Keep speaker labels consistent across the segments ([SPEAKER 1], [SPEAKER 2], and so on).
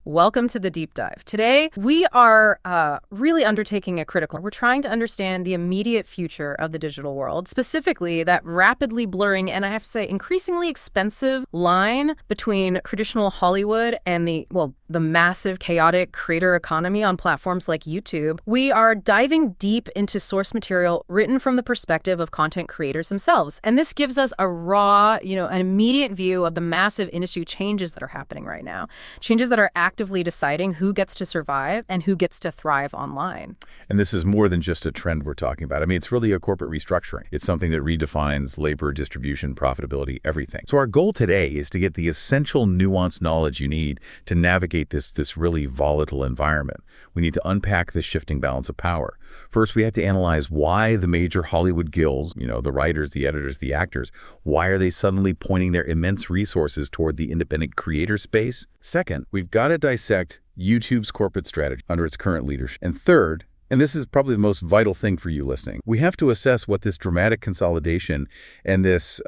[SPEAKER 1] Welcome to the deep dive. Today, we are really undertaking a critical. We're trying to understand the immediate future of the digital world, specifically that rapidly blurring and I have to say increasingly expensive line between traditional Hollywood and the massive chaotic creator economy on platforms like YouTube. We are diving deep into source material written from the perspective of content creators themselves. And this gives us a raw, an immediate view of the massive industry changes that are happening right now. Changes that are actively deciding who gets to survive and who gets to thrive online.
[SPEAKER 2] And this is more than just a trend we're talking about. I mean, it's really a corporate restructuring. It's something that redefines labor, distribution, profitability, everything. So our goal today is to get the essential nuanced knowledge you need to navigate this really volatile environment. We need to unpack this shifting balance of power. First, we have to analyze why the major Hollywood guilds, the writers, the editors, the actors, why are they suddenly pointing their immense resources toward the independent creator space? Second, we've got to dissect YouTube's corporate strategy under its current leadership. And third, and this is probably the most vital thing for you listening, we have to assess what this dramatic consolidation and this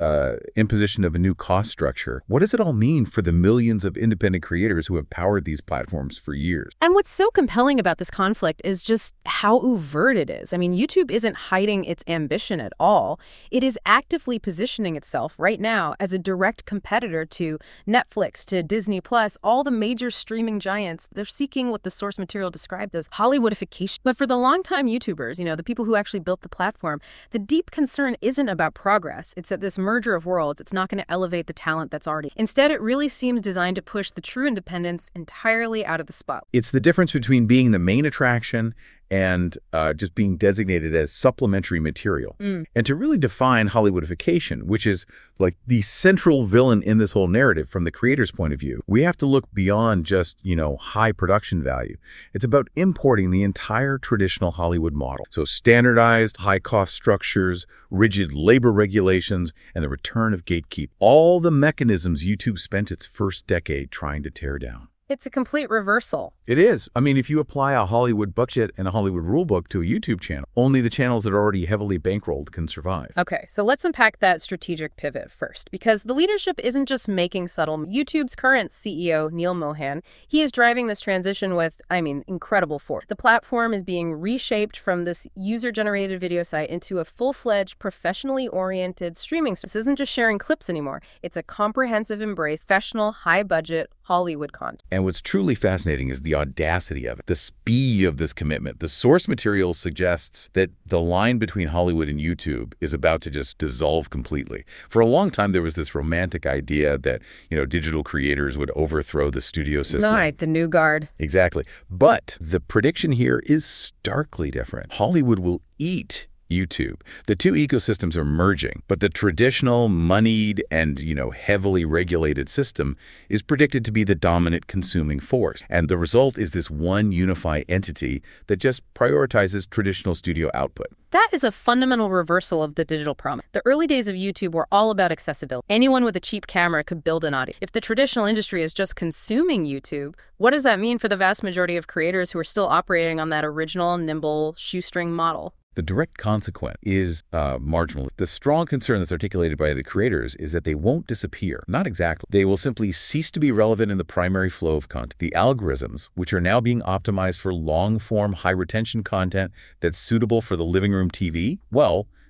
[SPEAKER 2] imposition of a new cost structure, what does it all mean for the millions of independent creators who have powered these platforms for years?
[SPEAKER 1] And what's so compelling about this conflict is just how overt it is. I mean, YouTube isn't hiding its ambition at all. It is actively positioning itself right now as a direct competitor to Netflix, to Disney+, all the major streaming giants. They're seeking what the source material described as Hollywoodification. But for the longtime YouTubers, the people who actually built the platform, the deep concern isn't about progress. It's that this merger of worlds, it's not going to elevate the talent that's already. Instead, it really seems designed to push the true independents entirely out of the spot.
[SPEAKER 2] It's the difference between being the main attraction and just being designated as supplementary material. And to really define Hollywoodification, which is like the central villain in this whole narrative from the creator's point of view, we have to look beyond just, high production value. It's about importing the entire traditional Hollywood model. So standardized, high-cost structures, rigid labor regulations, and the return of gatekeep. All the mechanisms YouTube spent its first decade trying to tear down.
[SPEAKER 1] It's a complete reversal.
[SPEAKER 2] It is. I mean, if you apply a Hollywood budget and a Hollywood rulebook to a YouTube channel, only the channels that are already heavily bankrolled can survive.
[SPEAKER 1] Okay, so let's unpack that strategic pivot first, because the leadership isn't just making subtle. YouTube's current CEO, Neil Mohan, he is driving this transition with, incredible force. The platform is being reshaped from this user-generated video site into a full-fledged, professionally oriented streaming service. This isn't just sharing clips anymore. It's a comprehensive embrace, professional, high-budget Hollywood content.
[SPEAKER 2] And what's truly fascinating is the audacity of it, the speed of this commitment. The source material suggests that the line between Hollywood and YouTube is about to just dissolve completely. For a long time, there was this romantic idea that, digital creators would overthrow the studio system.
[SPEAKER 1] Right, the new guard.
[SPEAKER 2] Exactly. But the prediction here is starkly different. Hollywood will eat YouTube. The two ecosystems are merging, but the traditional, moneyed, and, heavily regulated system is predicted to be the dominant consuming force. And the result is this one unified entity that just prioritizes traditional studio output.
[SPEAKER 1] That is a fundamental reversal of the digital promise. The early days of YouTube were all about accessibility. Anyone with a cheap camera could build an audience. If the traditional industry is just consuming YouTube, what does that mean for the vast majority of creators who are still operating on that original, nimble, shoestring model?
[SPEAKER 2] The direct consequence is marginal. The strong concern that's articulated by the creators is that they won't disappear. Not exactly. They will simply cease to be relevant in the primary flow of content. The algorithms, which are now being optimized for long-form, high-retention content that's suitable for the living room TV,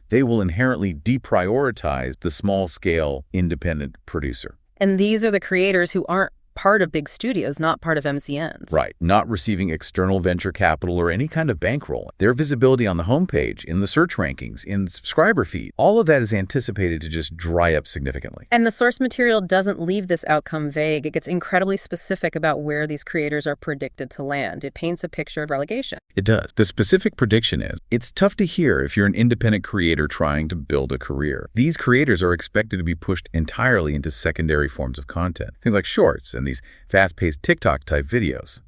[SPEAKER 2] they will inherently deprioritize the small-scale, independent producer.
[SPEAKER 1] And these are the creators who aren't part of big studios, not part of MCNs.
[SPEAKER 2] Right. Not receiving external venture capital or any kind of bankroll. Their visibility on the homepage, in the search rankings, in subscriber feed, all of that is anticipated to just dry up significantly.
[SPEAKER 1] And the source material doesn't leave this outcome vague. It gets incredibly specific about where these creators are predicted to land. It paints a picture of relegation.
[SPEAKER 2] It does. The specific prediction is, it's tough to hear if you're an independent creator trying to build a career. These creators are expected to be pushed entirely into secondary forms of content. Things like shorts and these fast-paced TikTok-type videos.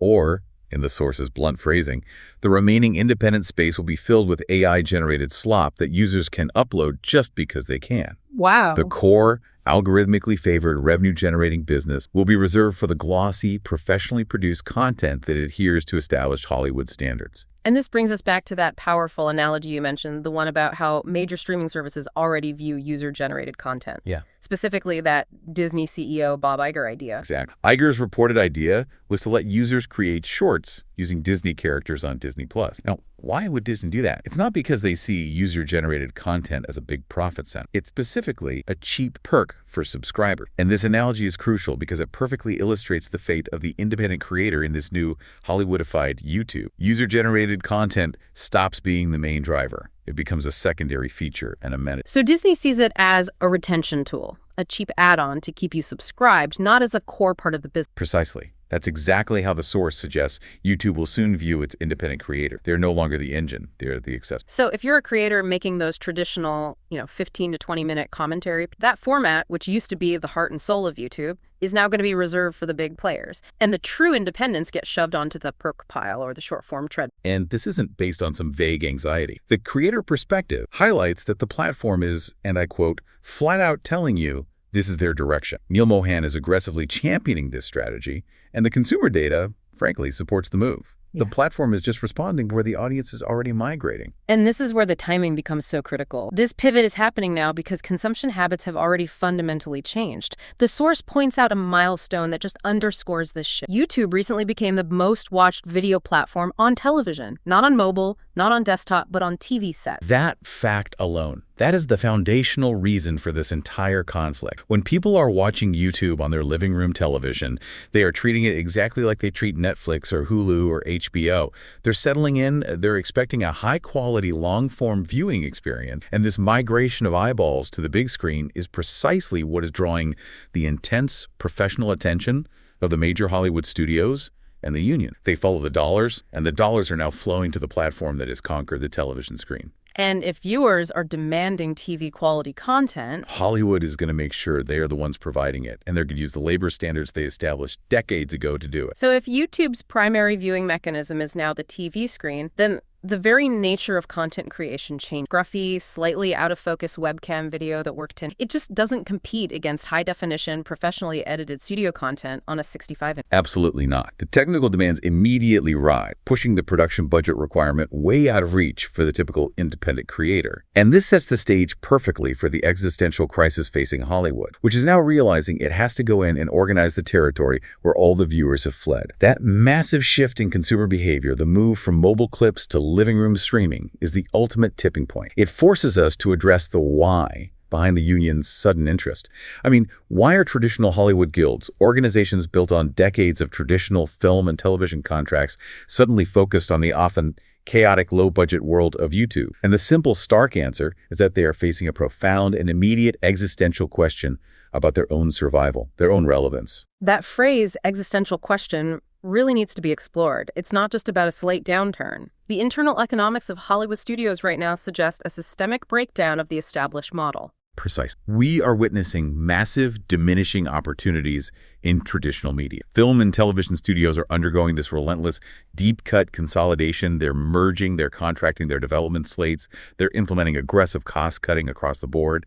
[SPEAKER 2] Or, in the source's blunt phrasing, the remaining independent space will be filled with AI-generated slop that users can upload just because they can.
[SPEAKER 1] Wow.
[SPEAKER 2] The core, algorithmically favored revenue-generating business will be reserved for the glossy, professionally produced content that adheres to established Hollywood standards.
[SPEAKER 1] And this brings us back to that powerful analogy you mentioned, the one about how major streaming services already view user-generated content.
[SPEAKER 2] Yeah.
[SPEAKER 1] specifically that Disney CEO Bob Iger idea.
[SPEAKER 2] Exactly. Iger's reported idea was to let users create shorts using Disney characters on Disney+. Now, why would Disney do that? It's not because they see user-generated content as a big profit center. It's specifically a cheap perk for subscribers. And this analogy is crucial because it perfectly illustrates the fate of the independent creator in this new Hollywoodified YouTube. User-generated content stops being the main driver. It becomes a secondary feature and amenity.
[SPEAKER 1] So Disney sees it as a retention tool, a cheap add-on to keep you subscribed, not as a core part of the business.
[SPEAKER 2] Precisely. That's exactly how the source suggests YouTube will soon view its independent creator. They're no longer the engine. They're the accessory.
[SPEAKER 1] So if you're a creator making those traditional, 15 to 20-minute commentary, that format, which used to be the heart and soul of YouTube, is now going to be reserved for the big players. And the true independents get shoved onto the perk pile or the short-form tread.
[SPEAKER 2] And this isn't based on some vague anxiety. The creator perspective highlights that the platform is, and I quote, flat out telling you this is their direction. Neil Mohan is aggressively championing this strategy, and the consumer data, frankly, supports the move. The platform is just responding where the audience is already migrating.
[SPEAKER 1] And this is where the timing becomes so critical. This pivot is happening now because consumption habits have already fundamentally changed. The source points out a milestone that just underscores this shift. YouTube recently became the most watched video platform on television, not on mobile, not on desktop, but on TV sets.
[SPEAKER 2] That fact alone, that is the foundational reason for this entire conflict. When people are watching YouTube on their living room television, they are treating it exactly like they treat Netflix or Hulu or HBO. They're settling in, they're expecting a high-quality, long-form viewing experience, and this migration of eyeballs to the big screen is precisely what is drawing the intense professional attention of the major Hollywood studios and the union. They follow the dollars, and the dollars are now flowing to the platform that has conquered the television screen.
[SPEAKER 1] And if viewers are demanding TV quality content,
[SPEAKER 2] Hollywood is going to make sure they are the ones providing it, and they're going to use the labor standards they established decades ago to do it.
[SPEAKER 1] So if YouTube's primary viewing mechanism is now the TV screen, then the very nature of content creation changed. Gruffy, slightly out-of-focus webcam video that worked in, it just doesn't compete against high-definition, professionally edited studio content on a 65-inch.
[SPEAKER 2] Absolutely not. The technical demands immediately rise, pushing the production budget requirement way out of reach for the typical independent creator. And this sets the stage perfectly for the existential crisis facing Hollywood, which is now realizing it has to go in and organize the territory where all the viewers have fled. That massive shift in consumer behavior, the move from mobile clips to living room streaming, is the ultimate tipping point. It forces us to address the why behind the union's sudden interest. I mean, why are traditional Hollywood guilds, organizations built on decades of traditional film and television contracts, suddenly focused on the often chaotic, low-budget world of YouTube? And the simple, stark answer is that they are facing a profound and immediate existential question about their own survival, their own relevance.
[SPEAKER 1] That phrase, existential question, really needs to be explored. It's not just about a slight downturn. The internal economics of Hollywood studios right now suggest a systemic breakdown of the established model.
[SPEAKER 2] Precise. We are witnessing massive diminishing opportunities in traditional media. Film and television studios are undergoing this relentless deep-cut consolidation. They're merging, they're contracting their development slates, they're implementing aggressive cost-cutting across the board.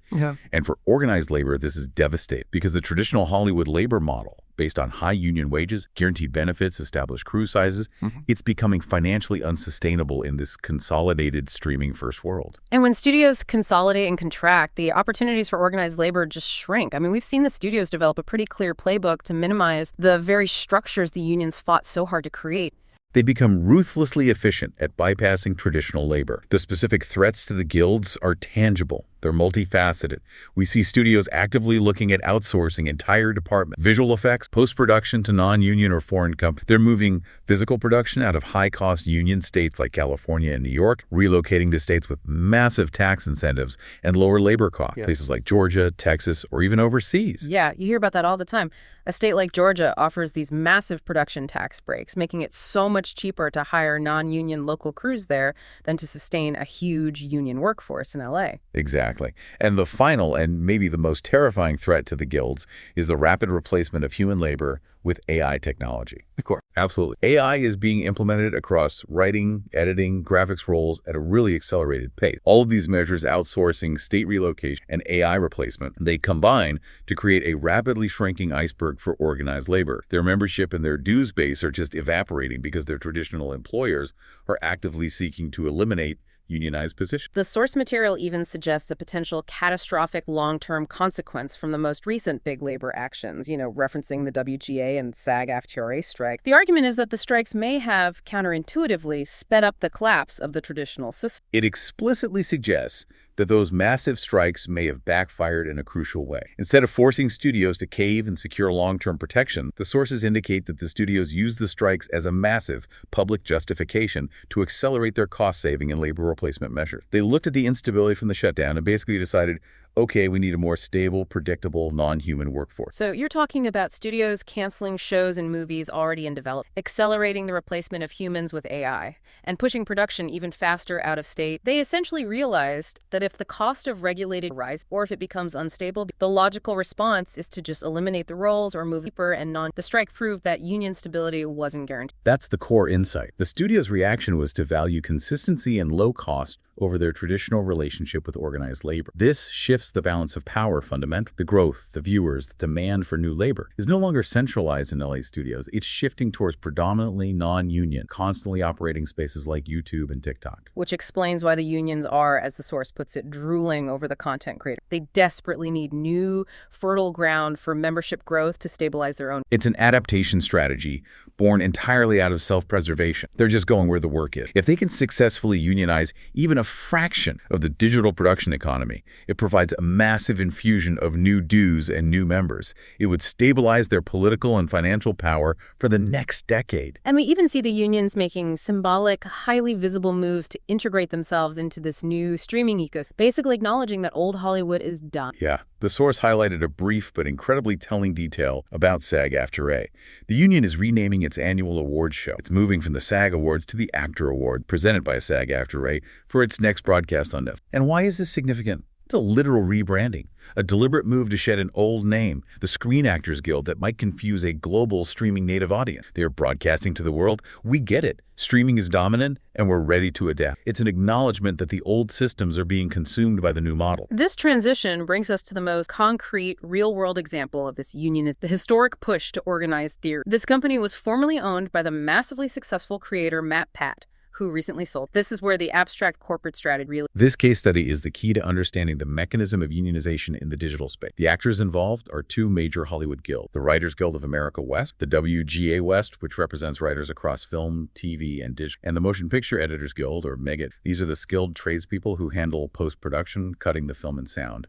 [SPEAKER 2] And for organized labor, this is devastating because the traditional Hollywood labor model, based on high union wages, guaranteed benefits, established crew sizes, it's becoming financially unsustainable in this consolidated streaming-first world.
[SPEAKER 1] And when studios consolidate and contract, the opportunities for organized labor just shrink. I mean, we've seen the studios develop a pretty clear playbook to minimize the very structures the unions fought so hard to create.
[SPEAKER 2] They become ruthlessly efficient at bypassing traditional labor. The specific threats to the guilds are tangible. They're multifaceted. We see studios actively looking at outsourcing entire departments, visual effects, post-production to non-union or foreign companies. They're moving physical production out of high-cost union states like California and New York, relocating to states with massive tax incentives and lower labor costs, places like Georgia, Texas, or even overseas.
[SPEAKER 1] Yeah, you hear about that all the time. A state like Georgia offers these massive production tax breaks, making it so much cheaper to hire non-union local crews there than to sustain a huge union workforce in LA.
[SPEAKER 2] Exactly. And the final and maybe the most terrifying threat to the guilds is the rapid replacement of human labor with AI technology.
[SPEAKER 3] Of course.
[SPEAKER 2] Absolutely. AI is being implemented across writing, editing, graphics roles at a really accelerated pace. All of these measures, outsourcing, state relocation, and AI replacement, they combine to create a rapidly shrinking iceberg for organized labor. Their membership and their dues base are just evaporating because their traditional employers are actively seeking to eliminate unionized position.
[SPEAKER 1] The source material even suggests a potential catastrophic long-term consequence from the most recent big labor actions, referencing the WGA and SAG-AFTRA strike. The argument is that the strikes may have counterintuitively sped up the collapse of the traditional system.
[SPEAKER 2] It explicitly suggests that those massive strikes may have backfired in a crucial way. Instead of forcing studios to cave and secure long-term protection, the sources indicate that the studios used the strikes as a massive public justification to accelerate their cost-saving and labor replacement measures. They looked at the instability from the shutdown and basically decided, okay, we need a more stable, predictable, non-human workforce.
[SPEAKER 1] So you're talking about studios canceling shows and movies already in development, accelerating the replacement of humans with AI, and pushing production even faster out of state. They essentially realized that if the cost of regulated rise or if it becomes unstable, the logical response is to just eliminate the roles or move deeper and non. The strike proved that union stability wasn't guaranteed.
[SPEAKER 2] That's the core insight. The studio's reaction was to value consistency and low cost over their traditional relationship with organized labor. This shifts the balance of power fundamentally. The growth, the viewers, the demand for new labor is no longer centralized in LA studios. It's shifting towards predominantly non-union, constantly operating spaces like YouTube and TikTok.
[SPEAKER 1] Which explains why the unions are, as the source puts it, drooling over the content creator. They desperately need new, fertile ground for membership growth to stabilize their own.
[SPEAKER 2] It's an adaptation strategy born entirely out of self-preservation. They're just going where the work is. If they can successfully unionize even a fraction of the digital production economy, it provides a massive infusion of new dues and new members. It would stabilize their political and financial power for the next decade.
[SPEAKER 1] And we even see the unions making symbolic, highly visible moves to integrate themselves into this new streaming ecosystem, basically acknowledging that old Hollywood is done.
[SPEAKER 2] Yeah. The source highlighted a brief but incredibly telling detail about SAG-AFTRA. The union is renaming its annual awards show. It's moving from the SAG Awards to the Actor Award, presented by SAG-AFTRA, for its next broadcast on Netflix. And why is this significant? It's a literal rebranding, a deliberate move to shed an old name, the Screen Actors Guild, that might confuse a global streaming native audience. They are broadcasting to the world. We get it. Streaming is dominant, and we're ready to adapt. It's an acknowledgement that the old systems are being consumed by the new model.
[SPEAKER 1] This transition brings us to the most concrete, real-world example of this union is the historic push to organize theory. This company was formerly owned by the massively successful creator Matt Pat, who recently sold. This is where the abstract corporate strategy really...
[SPEAKER 2] This case study is the key to understanding the mechanism of unionization in the digital space. The actors involved are two major Hollywood guilds, the Writers Guild of America West, the WGA West, which represents writers across film, TV, and digital, and the Motion Picture Editors Guild, or MEGIT. These are the skilled tradespeople who handle post-production, cutting the film and sound.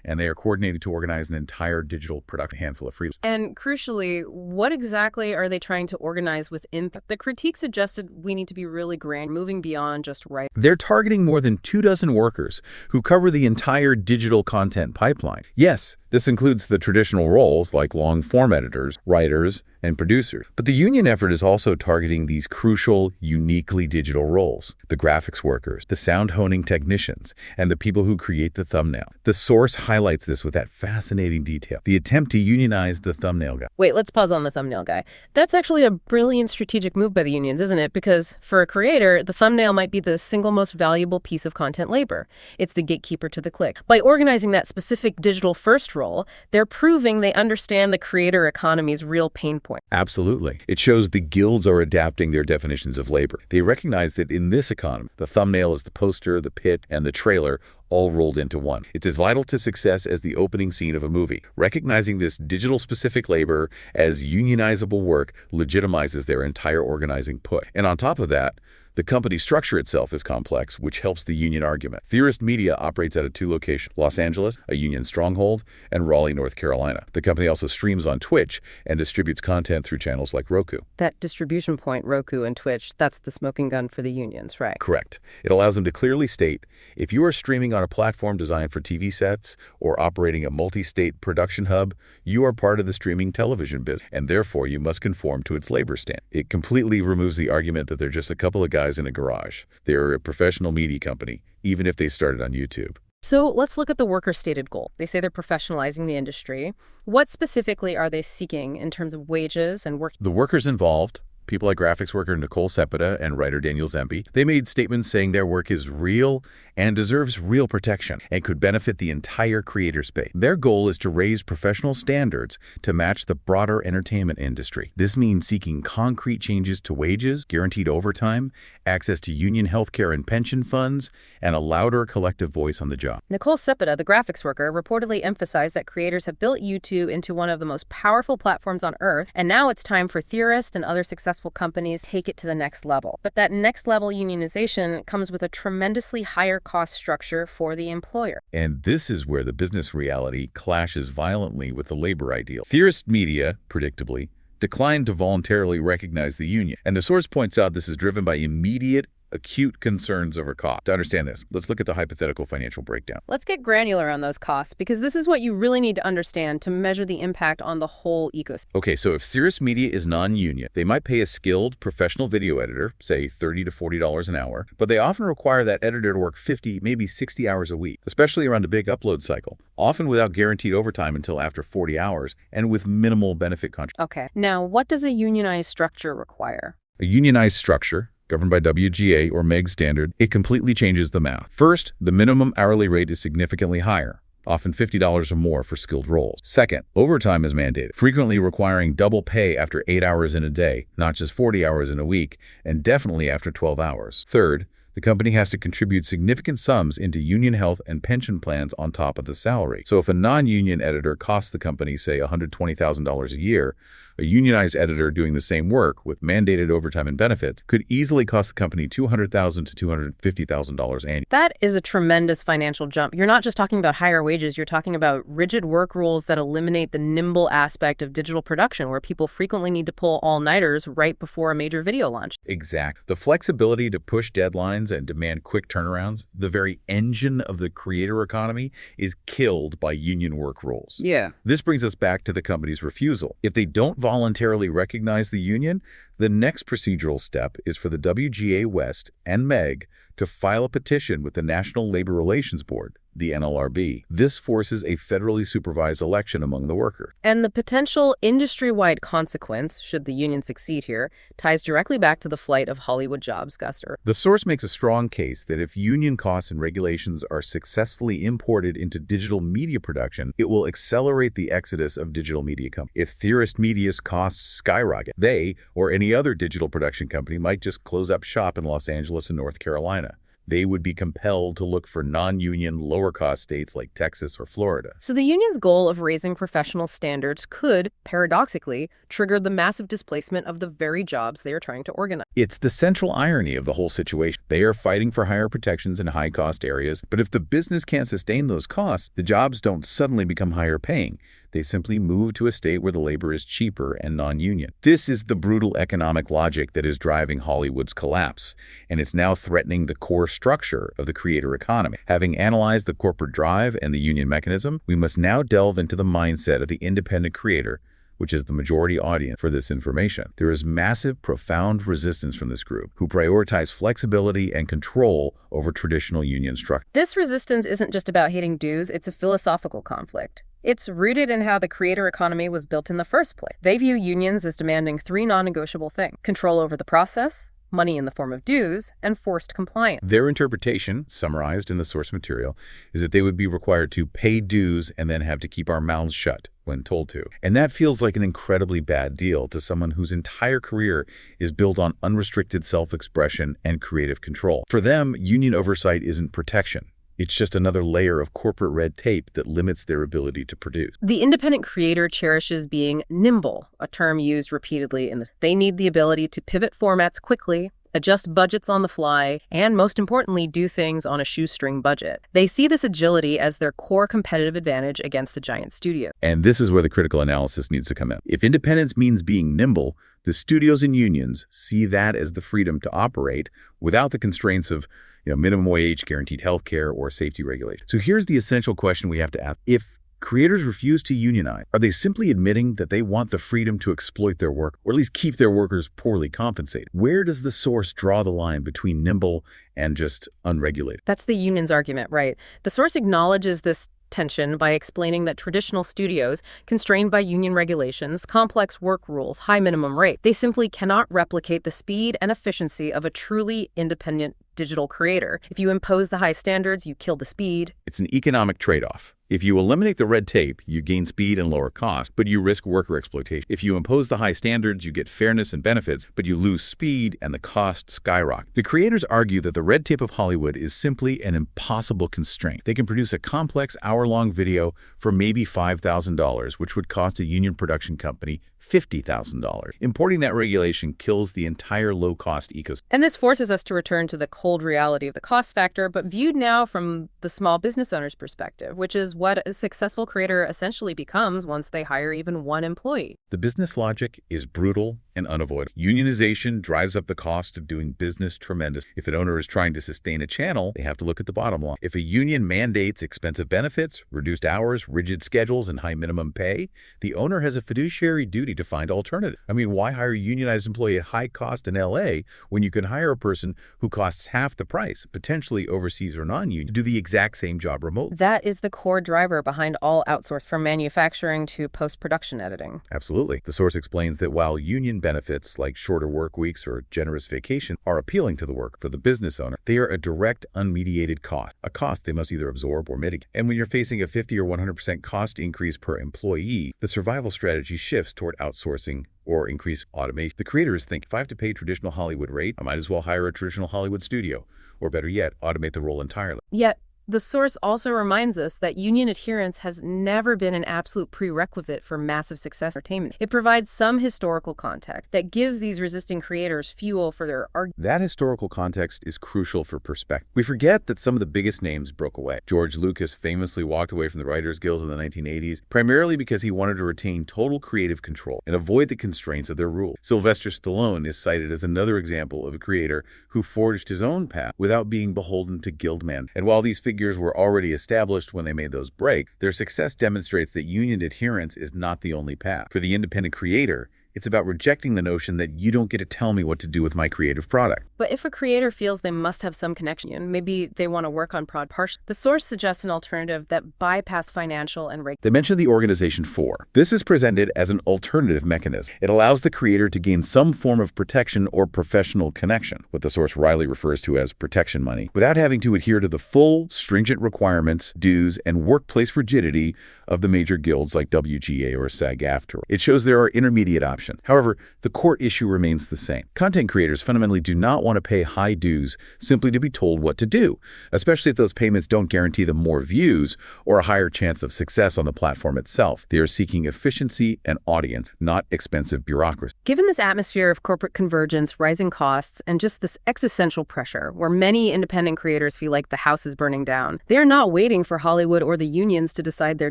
[SPEAKER 2] And they are coordinated to organize an entire digital production handful of freelancers.
[SPEAKER 1] And crucially, what exactly are they trying to organize within? The critique suggested we need to be really grand, moving beyond just writing.
[SPEAKER 2] They're targeting more than 24 workers who cover the entire digital content pipeline. Yes, this includes the traditional roles like long-form editors, writers, and producers. But the union effort is also targeting these crucial, uniquely digital roles: the graphics workers, the sound honing technicians, and the people who create the thumbnail. The source highlights this with that fascinating detail: the attempt to unionize the thumbnail guy.
[SPEAKER 1] Wait, let's pause on the thumbnail guy. That's actually a brilliant strategic move by the unions, isn't it? Because for a creator, the thumbnail might be the single most valuable piece of content labor. It's the gatekeeper to the click. By organizing that specific digital-first role, they're proving they understand the creator economy's real pain point.
[SPEAKER 2] Absolutely. It shows the guilds are adapting their definitions of labor. They recognize that in this economy, the thumbnail is the poster, the pit, and the trailer, all rolled into one. It's as vital to success as the opening scene of a movie. Recognizing this digital-specific labor as unionizable work legitimizes their entire organizing push. And on top of that, the company structure itself is complex, which helps the union argument. Theorist Media operates out of two locations: Los Angeles, a union stronghold, and Raleigh, North Carolina. The company also streams on Twitch and distributes content through channels like Roku.
[SPEAKER 1] That distribution point, Roku and Twitch, that's the smoking gun for the unions, right?
[SPEAKER 2] Correct. It allows them to clearly state, if you are streaming on a platform designed for TV sets or operating a multi-state production hub, you are part of the streaming television business, and therefore you must conform to its labor standard. It completely removes the argument that they're just a couple of guys in a garage. They're a professional media company, even if they started on YouTube.
[SPEAKER 1] So let's look at the workers' stated goal. They say they're professionalizing the industry. What specifically are they seeking in terms of wages and work?
[SPEAKER 2] The workers involved People like graphics worker Nicole Sepeda and writer Daniel Zempi, they made statements saying their work is real and deserves real protection and could benefit the entire creator space. Their goal is to raise professional standards to match the broader entertainment industry. This means seeking concrete changes to wages, guaranteed overtime, access to union healthcare and pension funds, and a louder collective voice on the job.
[SPEAKER 1] Nicole Sepeda, the graphics worker, reportedly emphasized that creators have built YouTube into one of the most powerful platforms on earth, and now it's time for Theorist and other successful companies to take it to the next level. But that next level unionization comes with a tremendously higher cost structure for the employer.
[SPEAKER 2] And this is where the business reality clashes violently with the labor ideal. Theorist Media, predictably, declined to voluntarily recognize the union. And the source points out this is driven by immediate, acute concerns over cost. To understand this, let's look at the hypothetical financial breakdown.
[SPEAKER 1] Let's get granular on those costs, because this is what you really need to understand to measure the impact on the whole ecosystem.
[SPEAKER 2] Okay, so if Theorist Media is non-union, they might pay a skilled professional video editor, say $30 to $40 an hour, but they often require that editor to work 50, maybe 60 hours a week, especially around a big upload cycle, often without guaranteed overtime until after 40 hours and with minimal benefit contribution.
[SPEAKER 1] Okay, now what does a unionized structure require?
[SPEAKER 2] A unionized structure, governed by WGA or MEG standard, it completely changes the math. First, the minimum hourly rate is significantly higher, often $50 or more for skilled roles. Second, overtime is mandated, frequently requiring double pay after 8 hours in a day, not just 40 hours in a week, and definitely after 12 hours. Third, the company has to contribute significant sums into union health and pension plans on top of the salary. So if a non-union editor costs the company, say, $120,000 a year, a unionized editor doing the same work with mandated overtime and benefits could easily cost the company $200,000 to $250,000 annually.
[SPEAKER 1] That is a tremendous financial jump. You're not just talking about higher wages, you're talking about rigid work rules that eliminate the nimble aspect of digital production, where people frequently need to pull all-nighters right before a major video launch.
[SPEAKER 2] Exact. The flexibility to push deadlines and demand quick turnarounds, the very engine of the creator economy, is killed by union work rules.
[SPEAKER 1] Yeah.
[SPEAKER 2] This brings us back to the company's refusal. If they don't voluntarily recognize the union, the next procedural step is for the WGA West and MEG to file a petition with the National Labor Relations Board, the NLRB. This forces a federally supervised election among the workers.
[SPEAKER 1] And the potential industry-wide consequence, should the union succeed here, ties directly back to the flight of Hollywood jobs, Guster.
[SPEAKER 2] The source makes a strong case that if union costs and regulations are successfully imported into digital media production, it will accelerate the exodus of digital media companies. If Theorist Media's costs skyrocket, they, or any other digital production company, might just close up shop in Los Angeles and North Carolina. They would be compelled to look for non-union, lower-cost states like Texas or Florida.
[SPEAKER 1] So the union's goal of raising professional standards could, paradoxically, trigger the massive displacement of the very jobs they are trying to organize.
[SPEAKER 2] It's the central irony of the whole situation. They are fighting for higher protections in high-cost areas, but if the business can't sustain those costs, the jobs don't suddenly become higher paying. They simply move to a state where the labor is cheaper and non-union. This is the brutal economic logic that is driving Hollywood's collapse, and it's now threatening the core structure of the creator economy. Having analyzed the corporate drive and the union mechanism, we must now delve into the mindset of the independent creator, which is the majority audience for this information. There is massive, profound resistance from this group, who prioritize flexibility and control over traditional union structure.
[SPEAKER 1] This resistance isn't just about hating dues, it's a philosophical conflict. It's rooted in how the creator economy was built in the first place. They view unions as demanding three non-negotiable things: control over the process, money in the form of dues, and forced compliance.
[SPEAKER 2] Their interpretation, summarized in the source material, is that they would be required to pay dues and then have to keep our mouths shut when told to. And that feels like an incredibly bad deal to someone whose entire career is built on unrestricted self-expression and creative control. For them, union oversight isn't protection. It's just another layer of corporate red tape that limits their ability to produce.
[SPEAKER 1] The independent creator cherishes being nimble, a term used repeatedly in this. They need the ability to pivot formats quickly, adjust budgets on the fly, and most importantly, do things on a shoestring budget. They see this agility as their core competitive advantage against the giant studio.
[SPEAKER 2] And this is where the critical analysis needs to come in. If independence means being nimble, the studios and unions see that as the freedom to operate without the constraints of minimum wage, guaranteed health care, or safety regulations. So here's the essential question we have to ask. If creators refuse to unionize, are they simply admitting that they want the freedom to exploit their work, or at least keep their workers poorly compensated? Where does the source draw the line between nimble and just unregulated?
[SPEAKER 1] That's the union's argument, right? The source acknowledges this tension by explaining that traditional studios, constrained by union regulations, complex work rules, high minimum rate, they simply cannot replicate the speed and efficiency of a truly independent digital creator. If you impose the high standards, you kill the speed.
[SPEAKER 2] It's an economic trade-off. If you eliminate the red tape, you gain speed and lower cost, but you risk worker exploitation. If you impose the high standards, you get fairness and benefits, but you lose speed and the cost skyrocket. The creators argue that the red tape of Hollywood is simply an impossible constraint. They can produce a complex hour-long video for maybe $5,000, which would cost a union production company $50,000. Importing that regulation kills the entire low-cost ecosystem.
[SPEAKER 1] And this forces us to return to the cold reality of the cost factor, but viewed now from the small business owner's perspective, which is what a successful creator essentially becomes once they hire even one employee.
[SPEAKER 2] The business logic is brutal and unavoidable. Unionization drives up the cost of doing business tremendous. If an owner is trying to sustain a channel, they have to look at the bottom line. If a union mandates expensive benefits, reduced hours, rigid schedules, and high minimum pay, the owner has a fiduciary duty to find alternatives. I mean, why hire a unionized employee at high cost in LA when you can hire a person who costs half the price, potentially overseas or non-union, to do the exact same job remotely?
[SPEAKER 1] That is the core driver behind all outsource, from manufacturing to post-production editing.
[SPEAKER 2] Absolutely. The source explains that while union benefits like shorter work weeks or generous vacation are appealing to the work for the business owner, they are a direct, unmediated cost, a cost they must either absorb or mitigate. And when you're facing a 50 or 100% cost increase per employee, the survival strategy shifts toward outsourcing or increase automation. The creators think, if I have to pay traditional Hollywood rate, I might as well hire a traditional Hollywood studio, or better yet, automate the role entirely.
[SPEAKER 1] Yet, the source also reminds us that union adherence has never been an absolute prerequisite for massive success in entertainment. It provides some historical context that gives these resisting creators fuel for their argument.
[SPEAKER 2] That historical context is crucial for perspective. We forget that some of the biggest names broke away. George Lucas famously walked away from the Writers Guild in the 1980s, primarily because he wanted to retain total creative control and avoid the constraints of their rule. Sylvester Stallone is cited as another example of a creator who forged his own path without being beholden to guildmen. And while these figures were already established when they made those breaks, their success demonstrates that union adherence is not the only path. For the independent creator, it's about rejecting the notion that you don't get to tell me what to do with my creative product.
[SPEAKER 1] But if a creator feels they must have some connection, maybe they want to work on partial, the source suggests an alternative that bypass financial and
[SPEAKER 2] They mention the organization 4. This is presented as an alternative mechanism. It allows the creator to gain some form of protection or professional connection, what the source wryly refers to as protection money, without having to adhere to the full, stringent requirements, dues, and workplace rigidity of the major guilds like WGA or SAG-AFTRA. It shows there are intermediate options. However, the core issue remains the same. Content creators fundamentally do not want to pay high dues simply to be told what to do, especially if those payments don't guarantee them more views or a higher chance of success on the platform itself. They are seeking efficiency and audience, not expensive bureaucracy.
[SPEAKER 1] Given this atmosphere of corporate convergence, rising costs, and just this existential pressure where many independent creators feel like the house is burning down, they are not waiting for Hollywood or the unions to decide their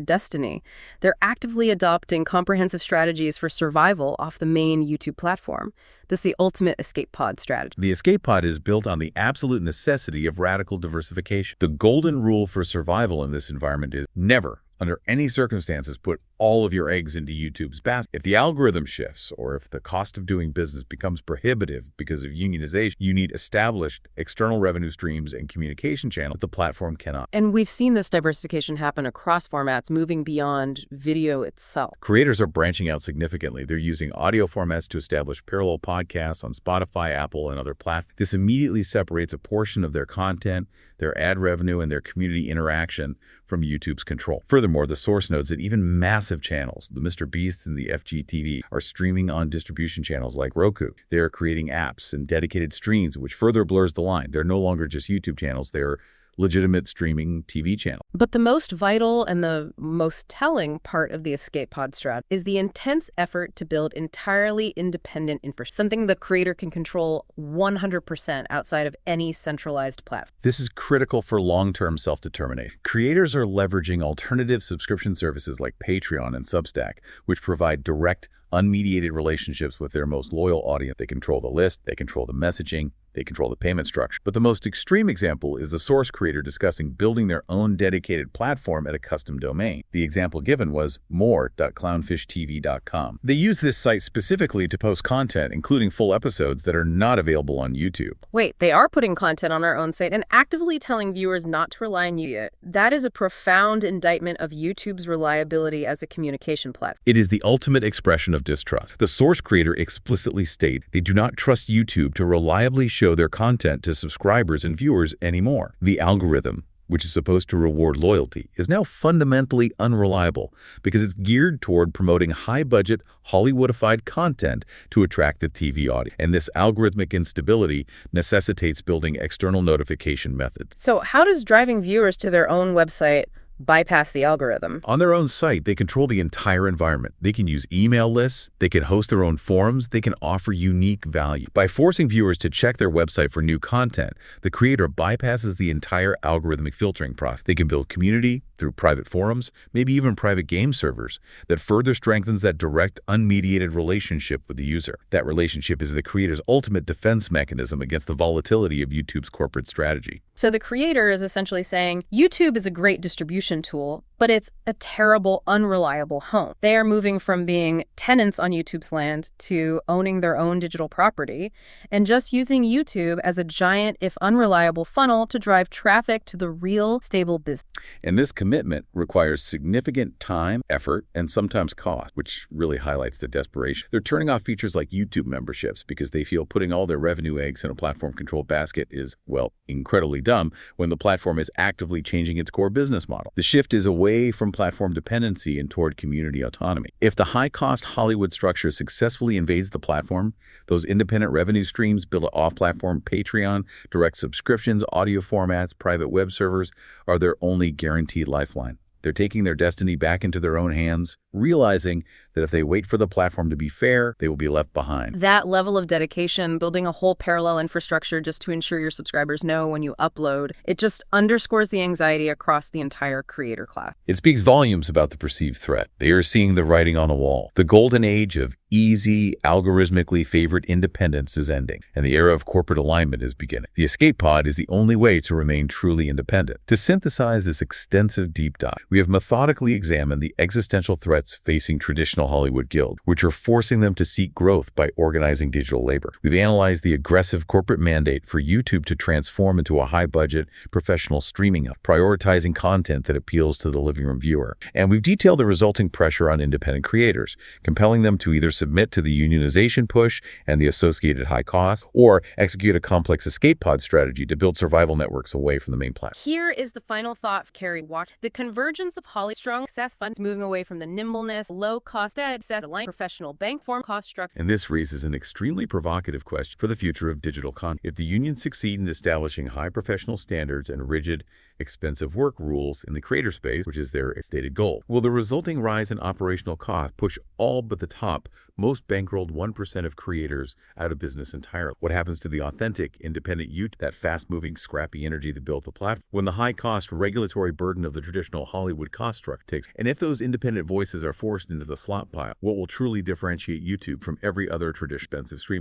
[SPEAKER 1] destiny. They're actively adopting comprehensive strategies for survival off the main YouTube platform. This is the ultimate escape pod strategy.
[SPEAKER 2] The escape pod is built on the absolute necessity of radical diversification. The golden rule for survival in this environment is never, under any circumstances, put all of your eggs into YouTube's basket. If the algorithm shifts or if the cost of doing business becomes prohibitive because of unionization, you need established external revenue streams and communication channels the platform cannot.
[SPEAKER 1] And we've seen this diversification happen across formats, moving beyond video itself.
[SPEAKER 2] Creators are branching out significantly. They're using audio formats to establish parallel podcasts on Spotify, Apple, and other platforms. This immediately separates a portion of their content, their ad revenue, and their community interaction from YouTube's control. Furthermore, the source notes that even massive channels, the Mr. Beasts and the FGTV, are streaming on distribution channels like Roku. They are creating apps and dedicated streams, which further blurs the line. They're no longer just YouTube channels. They're legitimate streaming TV channel.
[SPEAKER 1] But the most vital and the most telling part of the escape pod strat is the intense effort to build entirely independent infrastructure, something the creator can control 100% outside of any centralized platform.
[SPEAKER 2] This is critical for long-term self-determination. Creators are leveraging alternative subscription services like Patreon and Substack, which provide direct, unmediated relationships with their most loyal audience. They control the list, they control the messaging, They control the payment structure. But the most extreme example is the source creator discussing building their own dedicated platform at a custom domain. The example given was more.clownfishtv.com. They use this site specifically to post content, including full episodes that are not available on YouTube.
[SPEAKER 1] Wait, they are putting content on their own site and actively telling viewers not to rely on you. That is a profound indictment of YouTube's reliability as a communication platform.
[SPEAKER 2] It is the ultimate expression of distrust. The source creator explicitly state they do not trust YouTube to reliably show their content to subscribers and viewers anymore. The algorithm, which is supposed to reward loyalty, is now fundamentally unreliable because it's geared toward promoting high-budget, Hollywoodified content to attract the TV audience. And this algorithmic instability necessitates building external notification methods.
[SPEAKER 1] So how does driving viewers to their own website bypass the algorithm?
[SPEAKER 2] On their own site, they control the entire environment. They can use email lists, they can host their own forums, they can offer unique value. By forcing viewers to check their website for new content, the creator bypasses the entire algorithmic filtering process. They can build community through private forums, maybe even private game servers, that further strengthens that direct, unmediated relationship with the user. That relationship is the creator's ultimate defense mechanism against the volatility of YouTube's corporate strategy.
[SPEAKER 1] So the creator is essentially saying, YouTube is a great distribution tool, but it's a terrible, unreliable home. They are moving from being tenants on YouTube's land to owning their own digital property and just using YouTube as a giant, if unreliable, funnel to drive traffic to the real, stable business.
[SPEAKER 2] And this commitment requires significant time, effort, and sometimes cost, which really highlights the desperation. They're turning off features like YouTube memberships because they feel putting all their revenue eggs in a platform-controlled basket is, well, incredibly dumb when the platform is actively changing its core business model. The shift is away from platform dependency and toward community autonomy. If the high-cost Hollywood structure successfully invades the platform, those independent revenue streams built off-platform Patreon, direct subscriptions, audio formats, private web servers are their only guaranteed lifeline. They're taking their destiny back into their own hands, realizing that if they wait for the platform to be fair, they will be left behind.
[SPEAKER 1] That level of dedication, building a whole parallel infrastructure just to ensure your subscribers know when you upload, it just underscores the anxiety across the entire creator class.
[SPEAKER 2] It speaks volumes about the perceived threat. They are seeing the writing on the wall. The golden age of easy, algorithmically favored independence is ending, and the era of corporate alignment is beginning. The escape pod is the only way to remain truly independent. To synthesize this extensive deep dive, we have methodically examined the existential threats facing traditional Hollywood guild, which are forcing them to seek growth by organizing digital labor. We've analyzed the aggressive corporate mandate for YouTube to transform into a high-budget professional streaming hub, prioritizing content that appeals to the living room viewer. And we've detailed the resulting pressure on independent creators, compelling them to either submit to the unionization push and the associated high costs, or execute a complex escape pod strategy to build survival networks away from the main platform.
[SPEAKER 1] Here is the final thought of Carrie Watt. The convergence of Hollywood's strong success funds moving away from the nimbleness, low-cost aligned professional bank form cost structure.
[SPEAKER 2] And this raises an extremely provocative question for the future of digital content. If the unions succeed in establishing high professional standards and rigid, expensive work rules in the creator space, which is their stated goal, will the resulting rise in operational costs push all but the top, most bankrolled 1% of creators out of business entirely? What happens to the authentic, independent youth, that fast-moving, scrappy energy that built the platform, when the high-cost regulatory burden of the traditional Hollywood cost structure takes? And if those independent voices are forced into the slot pile, what will truly differentiate YouTube from every other traditional expensive stream?